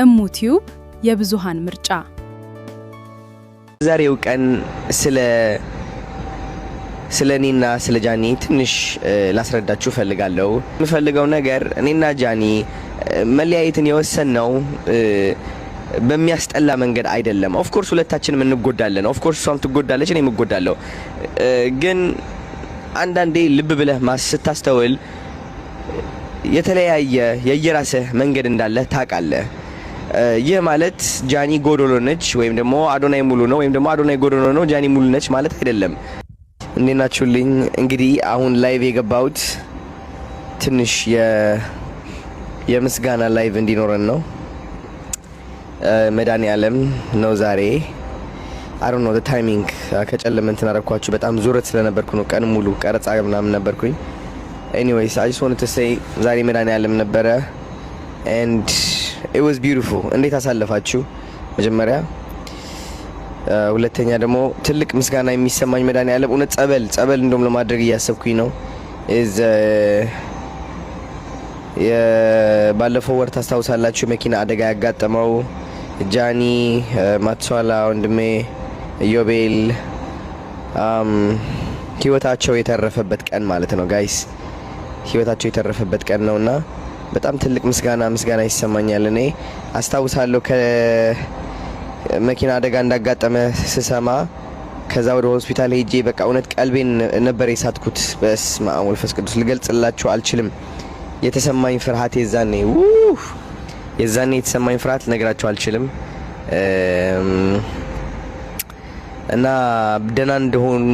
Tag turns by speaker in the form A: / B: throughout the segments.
A: እሙቲዩብ የብዙሃን ምርጫ
B: ዛሬው ቀን ስለኔና ስለ ጃኒ ትንሽ ላስረዳችሁ ፈልጋለሁ። የምፈልገው ነገር እኔና ጃኒ መለያየትን የወሰነው በሚያስጠላ መንገድ አይደለም። ኦፍ ኮርስ ሁለታችንም እንጎዳለን። ኦፍ ኮርስ እሷም ትጎዳለች፣ እኔም እጎዳለሁ። ግን አንዳንዴ ልብ ብለህ ስታስተውል የተለያየ የየራስህ መንገድ እንዳለ ታውቃለህ። ይህ ማለት ጃኒ ጎዶሎ ነች ወይም ደግሞ አዶናይ ሙሉ ነው ወይም ደግሞ አዶናይ ጎዶሎ ነው ጃኒ ሙሉ ነች ማለት አይደለም። እንዴት ናችሁልኝ? እንግዲህ አሁን ላይቭ የገባሁት ትንሽ የምስጋና ላይቭ እንዲኖረን ነው። መድኃኒዓለም ነው ዛሬ። አይ ዶንት ኖ ዘ ታይሚንግ ከጨለመ እንትን አደረኳችሁ። በጣም ዙረት ስለነበርኩ ነው፣ ቀን ሙሉ ቀረጻ ምናምን ነበርኩኝ። ኤኒዌይስ አይ ጀስት ዋንት ቱ ሴይ ዛሬ መድኃኒዓለም ነበረ and it was beautiful። እንዴት አሳለፋችሁ? መጀመሪያ ሁለተኛ ደግሞ ትልቅ ምስጋና የሚሰማኝ መድኃኒዓለም እውነት ጸበል እንደውም ለማድረግ እያሰብኩኝ ነው። ባለፈው ወር ታስታውሳላችሁ መኪና አደጋ ያጋጠመው ጃኒ ማትሷላ ወንድሜ ዮቤል ህይወታቸው የተረፈበት ቀን ማለት ነው ጋይስ፣ ህይወታቸው የተረፈበት ቀን ነውና በጣም ትልቅ ምስጋና ይሰማኛል። እኔ አስታውሳለሁ ከመኪና አደጋ እንዳጋጠመ ስሰማ ከዛ ወደ ሆስፒታል ሄጄ በቃ እውነት ቀልቤን ነበር የሳትኩት። በስመ አብ ወመንፈስ ቅዱስ ልገልጽላችሁ አልችልም። የተሰማኝ ፍርሃት የዛኔ የተሰማኝ ፍርሃት ልነግራችሁ አልችልም። እና ደህና እንደሆኑ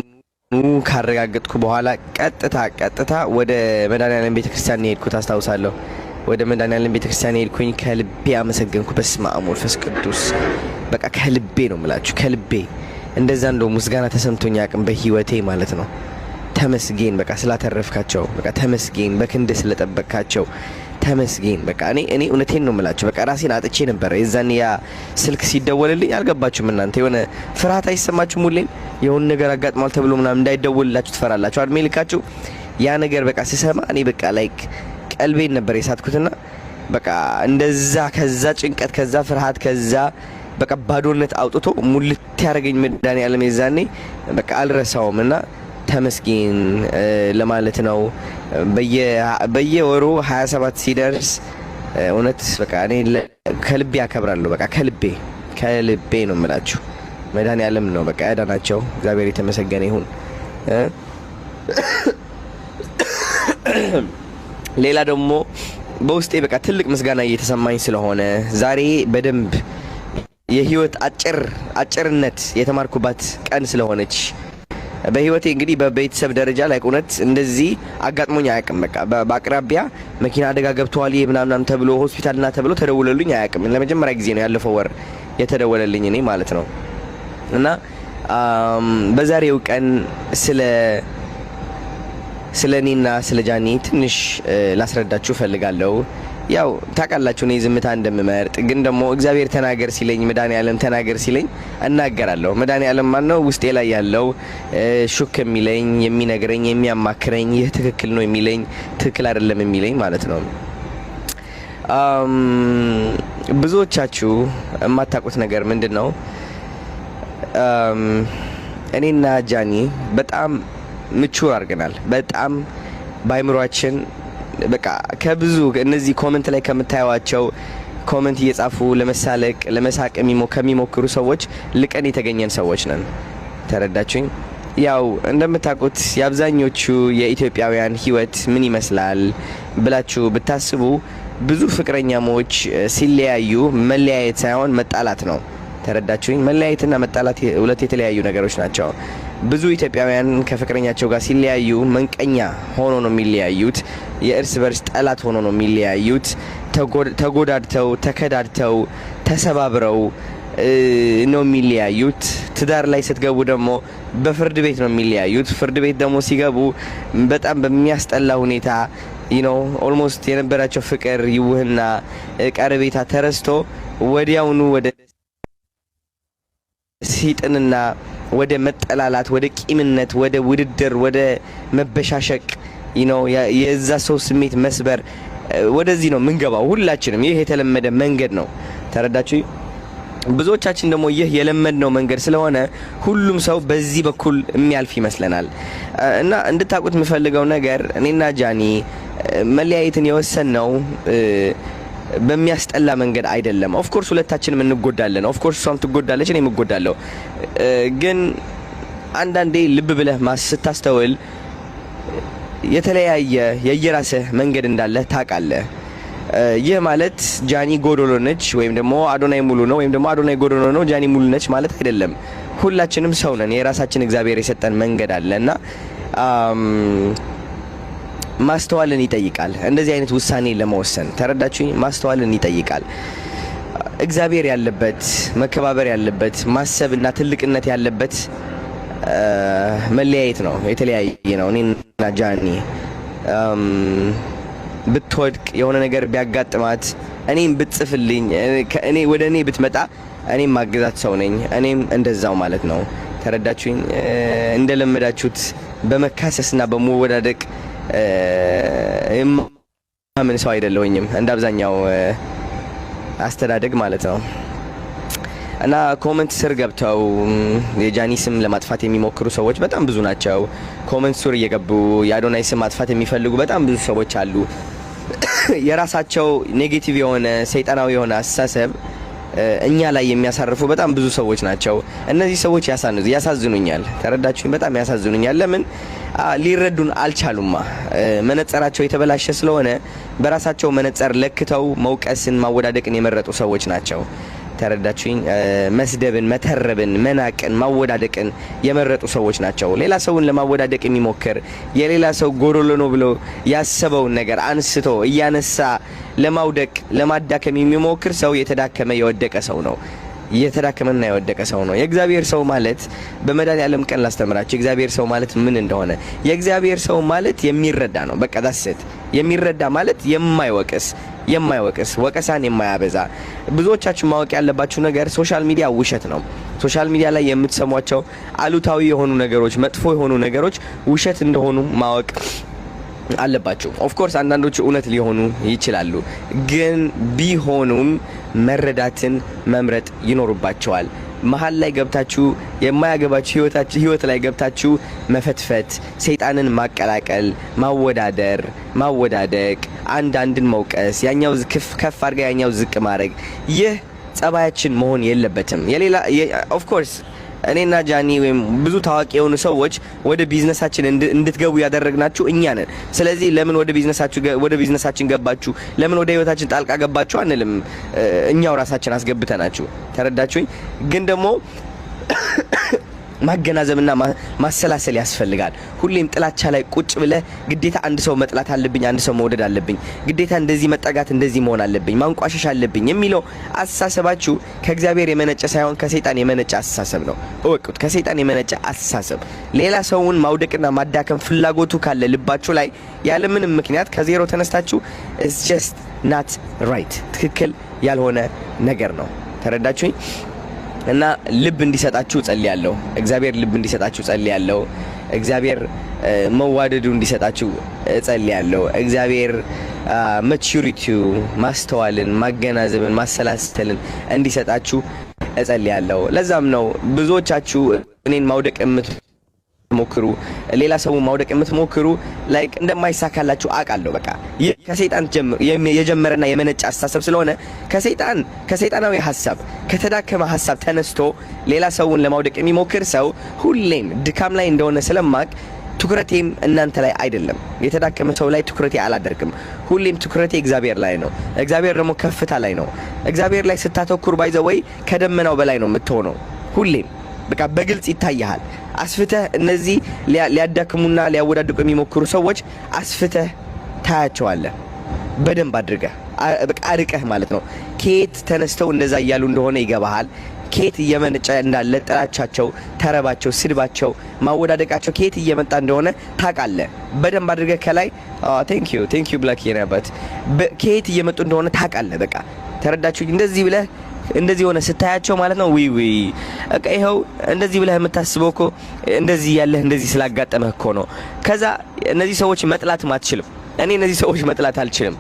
B: ካረጋገጥኩ በኋላ ቀጥታ ወደ መድኃኒዓለም ቤተክርስቲያን ነው የሄድኩት። አስታውሳለሁ ወደ መድኃኒዓለም ቤተክርስቲያን ሄድኩኝ። ከልቤ አመሰገንኩ። በስመ አብ ወመንፈስ ቅዱስ በቃ ከልቤ ነው የምላችሁ፣ ከልቤ እንደዛ እንደው ምስጋና ተሰምቶኝ አቅም በህይወቴ ማለት ነው። ተመስገን በቃ ስላተረፍካቸው፣ በቃ ተመስገን በክንድ ስለጠበቅካቸው ተመስገን። በቃ እኔ እውነቴን ነው የምላችሁ። በቃ ራሴን አጥቼ ነበር የዛኔ ያ ስልክ ሲደወልልኝ። አልገባችሁም እናንተ? የሆነ ፍርሃት አይሰማችሁም? ሁሌም የሆነ ነገር አጋጥሟል ተብሎ ምናምን እንዳይደወልላችሁ ትፈራላችሁ አይደል? ልካችሁ ያ ነገር በቃ ስሰማ እኔ በቃ ላይክ ቀልቤን ነበር የሳትኩትና በቃ እንደዛ ከዛ ጭንቀት ከዛ ፍርሃት ከዛ በቃ ባዶነት አውጥቶ ሙልት ያረገኝ መድኃኒዓለም የዛኔ በቃ አልረሳውም። እና ተመስገን ለማለት ነው። በየወሩ 27 ሲደርስ እውነት በቃ እኔ ከልቤ አከብራለሁ። በቃ ከልቤ ነው የምላችሁ። መድኃኒዓለም ነው በቃ ያዳናቸው። እግዚአብሔር የተመሰገነ ይሁን። ሌላ ደግሞ በውስጤ በቃ ትልቅ ምስጋና እየተሰማኝ ስለሆነ ዛሬ በደንብ የህይወት አጭርነት የተማርኩባት ቀን ስለሆነች በህይወቴ እንግዲህ በቤተሰብ ደረጃ ላይ እውነት እንደዚህ አጋጥሞኝ አያውቅም። በቃ በአቅራቢያ መኪና አደጋ ገብቷል ምናምን ተብሎ ሆስፒታልና ተብሎ ተደውሎልኝ አያውቅም። ለመጀመሪያ ጊዜ ነው ያለፈው ወር የተደወለልኝ እኔ ማለት ነው። እና በዛሬው ቀን ስለኔና ስለ ጃኒ ትንሽ ላስረዳችሁ ፈልጋለሁ። ያው ታውቃላችሁ እኔ ዝምታ እንደምመርጥ፣ ግን ደግሞ እግዚአብሔር ተናገር ሲለኝ መድኃኒዓለም ተናገር ሲለኝ እናገራለሁ። መድኃኒዓለም ማን ነው? ውስጤ ላይ ያለው ሹክ የሚለኝ የሚነግረኝ የሚያማክረኝ ይህ ትክክል ነው የሚለኝ ትክክል አይደለም የሚለኝ ማለት ነው። ብዙዎቻችሁ የማታውቁት ነገር ምንድነው? እኔና ጃኒ በጣም ምቹር አድርገናል። በጣም ባይምሯችን በቃ ከብዙ እነዚህ ኮሜንት ላይ ከምታዩዋቸው ኮሜንት እየጻፉ ለመሳለቅ ለመሳቅ ከሚሞክሩ ሰዎች ልቀን የተገኘን ሰዎች ነን። ተረዳችሁኝ? ያው እንደምታውቁት የአብዛኞቹ የኢትዮጵያውያን ህይወት ምን ይመስላል ብላችሁ ብታስቡ ብዙ ፍቅረኛሞች ሲለያዩ መለያየት ሳይሆን መጣላት ነው። ተረዳችሁኝ? መለያየትና መጣላት ሁለት የተለያዩ ነገሮች ናቸው። ብዙ ኢትዮጵያውያን ከፍቅረኛቸው ጋር ሲለያዩ መንቀኛ ሆኖ ነው የሚለያዩት። የእርስ በርስ ጠላት ሆኖ ነው የሚለያዩት። ተጎዳድተው ተከዳድተው ተሰባብረው ነው የሚለያዩት። ትዳር ላይ ስትገቡ ደግሞ በፍርድ ቤት ነው የሚለያዩት። ፍርድ ቤት ደግሞ ሲገቡ በጣም በሚያስጠላ ሁኔታ ኦልሞስት የነበራቸው ፍቅር ይውህና ቀረቤታ ተረስቶ ወዲያውኑ ወደ ሲጥንና ወደ መጠላላት ወደ ቂምነት ወደ ውድድር ወደ መበሻሸቅ የዛ ሰው ስሜት መስበር ወደዚህ ነው ምንገባው ሁላችንም። ይሄ የተለመደ መንገድ ነው። ተረዳችሁ? ብዙዎቻችን ደግሞ ይህ የለመድነው መንገድ ስለሆነ ሁሉም ሰው በዚህ በኩል የሚያልፍ ይመስለናል። እና እንድታቁት የምፈልገው ነገር እኔና ጃኒ መለያየትን የወሰንነው በሚያስጠላ መንገድ አይደለም። ኦፍ ኮርስ ሁለታችንም እንጎዳለን። ኦፍ ኮርስ እሷም ትጎዳለች፣ እኔም እጎዳለሁ። ግን አንዳንዴ ልብ ብለህ ስታስተውል የተለያየ የየራስህ መንገድ እንዳለ ታውቃለህ። ይህ ማለት ጃኒ ጎዶሎ ነች ወይም ደግሞ አዶናይ ሙሉ ነው ወይም ደግሞ አዶናይ ጎዶሎ ነው ጃኒ ሙሉ ነች ማለት አይደለም። ሁላችንም ሰው ነን። የራሳችን እግዚአብሔር የሰጠን መንገድ አለና ማስተዋልን ይጠይቃል። እንደዚህ አይነት ውሳኔ ለመወሰን ተረዳችሁኝ? ማስተዋልን ይጠይቃል። እግዚአብሔር ያለበት መከባበር ያለበት ማሰብና ትልቅነት ያለበት መለያየት ነው። የተለያየ ነው። እኔና ጃኒ ብትወድቅ የሆነ ነገር ቢያጋጥማት እኔም ብትጽፍልኝ እኔ ወደ እኔ ብትመጣ እኔም ማገዛት ሰው ነኝ። እኔም እንደዛው ማለት ነው። ተረዳችሁኝ? እንደለመዳችሁት በመካሰስና በመወዳደቅ ምን ሰው አይደለሁኝም እንደ አብዛኛው አስተዳደግ ማለት ነው። እና ኮሜንት ስር ገብተው የጃኒ ስም ለማጥፋት የሚሞክሩ ሰዎች በጣም ብዙ ናቸው። ኮሜንት ስር እየገቡ የአዶናይ ስም ማጥፋት የሚፈልጉ በጣም ብዙ ሰዎች አሉ። የራሳቸው ኔጌቲቭ የሆነ ሰይጣናዊ የሆነ አስተሳሰብ እኛ ላይ የሚያሳርፉ በጣም ብዙ ሰዎች ናቸው። እነዚህ ሰዎች ያሳዝኑኛል። ተረዳችሁኝ? በጣም ያሳዝኑኛል። ለምን ሊረዱን አልቻሉማ? መነጽራቸው የተበላሸ ስለሆነ በራሳቸው መነጽር ለክተው መውቀስን ማወዳደቅን የመረጡ ሰዎች ናቸው። ተረዳችሁኝ? መስደብን፣ መተረብን፣ መናቅን፣ ማወዳደቅን የመረጡ ሰዎች ናቸው። ሌላ ሰውን ለማወዳደቅ የሚሞክር የሌላ ሰው ጎዶሎ ነው ብሎ ያሰበውን ነገር አንስቶ እያነሳ ለማውደቅ ለማዳከም የሚሞክር ሰው የተዳከመ የወደቀ ሰው ነው። የተዳከመና የወደቀ ሰው ነው። የእግዚአብሔር ሰው ማለት በመድኃኒዓለም ቀን ላስተምራችሁ የእግዚአብሔር ሰው ማለት ምን እንደሆነ። የእግዚአብሔር ሰው ማለት የሚረዳ ነው። በቃ ዳሰት የሚረዳ ማለት የማይወቅስ ወቀሳን የማያበዛ። ብዙዎቻችሁ ማወቅ ያለባችሁ ነገር ሶሻል ሚዲያ ውሸት ነው። ሶሻል ሚዲያ ላይ የምትሰሟቸው አሉታዊ የሆኑ ነገሮች፣ መጥፎ የሆኑ ነገሮች ውሸት እንደሆኑ ማወቅ አለባችሁ። ኦፍ ኮርስ አንዳንዶቹ እውነት ሊሆኑ ይችላሉ፣ ግን ቢሆኑም መረዳትን መምረጥ ይኖርባቸዋል። መሀል ላይ ገብታችሁ የማያገባችሁ ህይወት ላይ ገብታችሁ መፈትፈት፣ ሰይጣንን ማቀላቀል፣ ማወዳደቅ፣ አንድን መውቀስ፣ ያኛው ከፍ አድርጋ ያኛው ዝቅ ማድረግ፣ ይህ ጸባያችን መሆን የለበትም። ኦፍ ኮርስ እኔና ጃኒ ወይም ብዙ ታዋቂ የሆኑ ሰዎች ወደ ቢዝነሳችን እንድትገቡ ያደረግናችሁ እኛ ነን። ስለዚህ ለምን ወደ ቢዝነሳችን ገባችሁ፣ ለምን ወደ ህይወታችን ጣልቃ ገባችሁ አንልም። እኛው ራሳችን አስገብተናችሁ። ተረዳችሁኝ? ግን ደግሞ ማገናዘብና ማሰላሰል ያስፈልጋል። ሁሌም ጥላቻ ላይ ቁጭ ብለ ግዴታ አንድ ሰው መጥላት አለብኝ፣ አንድ ሰው መውደድ አለብኝ፣ ግዴታ እንደዚህ መጠጋት እንደዚህ መሆን አለብኝ፣ ማንቋሸሽ አለብኝ የሚለው አስተሳሰባችሁ ከእግዚአብሔር የመነጨ ሳይሆን ከሰይጣን የመነጨ አስተሳሰብ ነው። እወቁት፣ ከሰይጣን የመነጨ አስተሳሰብ። ሌላ ሰውን ማውደቅና ማዳከም ፍላጎቱ ካለ ልባችሁ ላይ ያለ ምንም ምክንያት ከዜሮ ተነስታችሁ it's just not right፣ ትክክል ያልሆነ ነገር ነው። ተረዳችሁኝ? እና ልብ እንዲሰጣችሁ ጸልያለሁ። እግዚአብሔር ልብ እንዲሰጣችሁ ጸልያለሁ። እግዚአብሔር መዋደዱ እንዲሰጣችሁ ጸልያለሁ። እግዚአብሔር ማቹሪቲው፣ ማስተዋልን፣ ማገናዘብን፣ ማሰላሰልን እንዲሰጣችሁ ጸልያለሁ። ለዛም ነው ብዙዎቻችሁ እኔን ማውደቅ የምትሞክሩ፣ ሌላ ሰው ማውደቅ የምትሞክሩ ላይክ እንደማይሳካላችሁ አውቃለሁ። በቃ ይህ ከሰይጣን የጀመረና የመነጨ አስተሳሰብ ስለሆነ ከሰይጣናዊ ሐሳብ ከተዳከመ ሐሳብ ተነስቶ ሌላ ሰውን ለማውደቅ የሚሞክር ሰው ሁሌም ድካም ላይ እንደሆነ ስለማቅ ትኩረቴም እናንተ ላይ አይደለም። የተዳከመ ሰው ላይ ትኩረቴ አላደርግም። ሁሌም ትኩረቴ እግዚአብሔር ላይ ነው። እግዚአብሔር ደግሞ ከፍታ ላይ ነው። እግዚአብሔር ላይ ስታተኩር ባይዘወይ ከደመናው በላይ ነው የምትሆነው። ሁሌም በቃ በግልጽ ይታያል። አስፍተህ እነዚህ ሊያዳክሙና ሊያወዳድቁ የሚሞክሩ ሰዎች አስፍተህ ታያቸዋለህ። በደንብ አድርገህ በቃ አርቀህ ማለት ነው። ከየት ተነስተው እንደዛ እያሉ እንደሆነ ይገባሃል። ከየት እየመነጨ እንዳለ ጥላቻቸው፣ ተረባቸው፣ ስድባቸው፣ ማወዳደቃቸው ከየት እየመጣ እንደሆነ ታውቃለህ። በደንብ አድርገህ ከላይ ቴንክ ዩ ብላክ የናበት ከየት እየመጡ እንደሆነ ታውቃለህ። በቃ ተረዳችሁ? እንደዚህ ሆነ ስታያቸው ማለት ነው። ዊ በቃ ይሄው እንደዚህ ብለህ የምታስበው እኮ እንደዚህ ያለህ እንደዚህ ስላጋጠመህ እኮ ነው። ከዛ እነዚህ ሰዎች መጥላት አትችልም። እኔ እነዚህ ሰዎች መጥላት አልችልም።